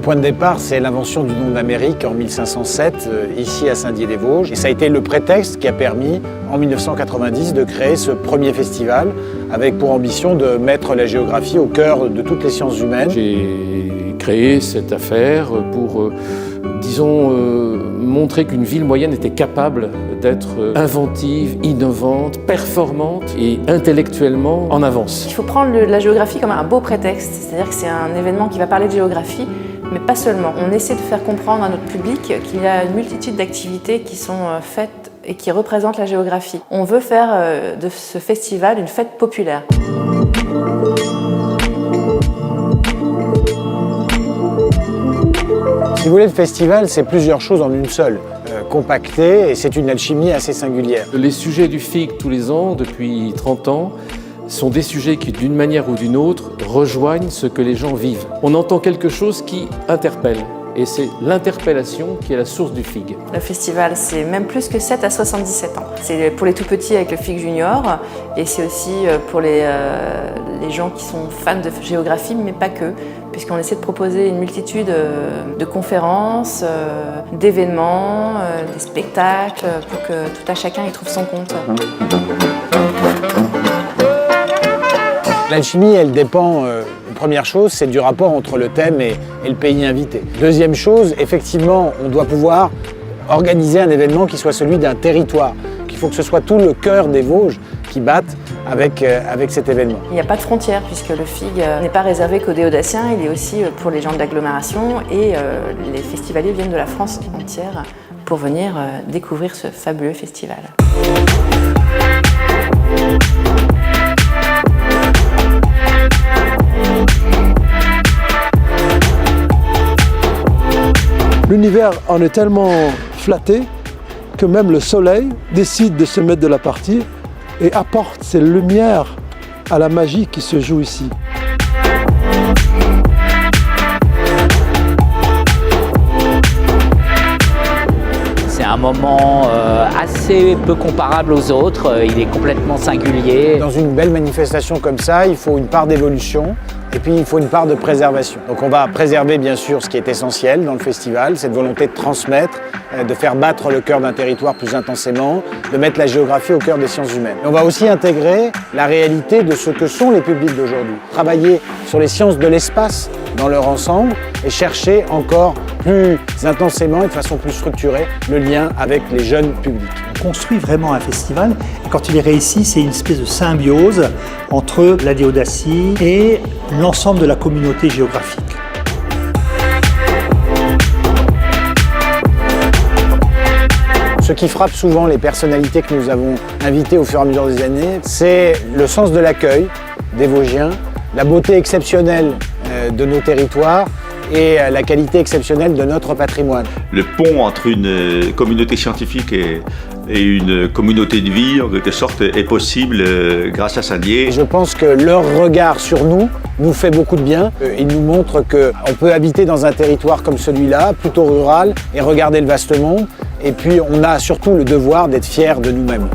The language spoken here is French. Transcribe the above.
point de départ, c'est l'invention du nom d'Amérique en 1507, ici à Saint-Dié-des-Vosges. Et ça a été le prétexte qui a permis, en 1990, de créer ce premier festival, avec pour ambition de mettre la géographie au cœur de toutes les sciences humaines. J'ai créé cette affaire pour, montrer qu'une ville moyenne était capable d'être inventive, innovante, performante et intellectuellement en avance. Il faut prendre la géographie comme un beau prétexte, c'est-à-dire que c'est un événement qui va parler de géographie, mais pas seulement. On essaie de faire comprendre à notre public qu'il y a une multitude d'activités qui sont faites et qui représentent la géographie. On veut faire de ce festival une fête populaire. Si vous voulez, le festival, c'est plusieurs choses en une seule, compactée, et c'est une alchimie assez singulière. Les sujets du FIG tous les ans, depuis 30 ans, sont des sujets qui, d'une manière ou d'une autre, rejoignent ce que les gens vivent. On entend quelque chose qui interpelle, et c'est l'interpellation qui est la source du FIG. Le festival, c'est même plus que 7 à 77 ans. C'est pour les tout-petits avec le FIG Junior, et c'est aussi pour les gens qui sont fans de géographie, mais pas que, puisqu'on essaie de proposer une multitude de conférences, d'événements, des spectacles, pour que tout à chacun y trouve son compte. L'alchimie, elle dépend, première chose, c'est du rapport entre le thème et le pays invité. Deuxième chose, effectivement, on doit pouvoir organiser un événement qui soit celui d'un territoire. Il faut que ce soit tout le cœur des Vosges qui batte avec cet événement. Il n'y a pas de frontières, puisque le FIG n'est pas réservé qu'aux Déodaciens, il est aussi pour les gens de l'agglomération, et les festivaliers viennent de la France entière pour venir découvrir ce fabuleux festival. L'univers en est tellement flatté que même le soleil décide de se mettre de la partie et apporte ses lumières à la magie qui se joue ici. C'est un moment assez peu comparable aux autres, il est complètement singulier. Dans une belle manifestation comme ça, il faut une part d'évolution et puis il faut une part de préservation. Donc on va préserver bien sûr ce qui est essentiel dans le festival, cette volonté de transmettre, de faire battre le cœur d'un territoire plus intensément, de mettre la géographie au cœur des sciences humaines. Et on va aussi intégrer la réalité de ce que sont les publics d'aujourd'hui. Travailler sur les sciences de l'espace dans leur ensemble et chercher encore plus intensément et de façon plus structurée le lien avec les jeunes publics. On construit vraiment un festival et quand il est réussi, c'est une espèce de symbiose entre la Déodacie et l'ensemble de la communauté géographique. Ce qui frappe souvent les personnalités que nous avons invitées au fur et à mesure des années, c'est le sens de l'accueil des Vosgiens, la beauté exceptionnelle de nos territoires et la qualité exceptionnelle de notre patrimoine. Le pont entre une communauté scientifique et une communauté de vie, en quelque sorte, est possible grâce à Saint-Dié. Je pense que leur regard sur nous fait beaucoup de bien. Ils nous montrent qu'on peut habiter dans un territoire comme celui-là, plutôt rural, et regarder le vaste monde. Et puis on a surtout le devoir d'être fiers de nous-mêmes.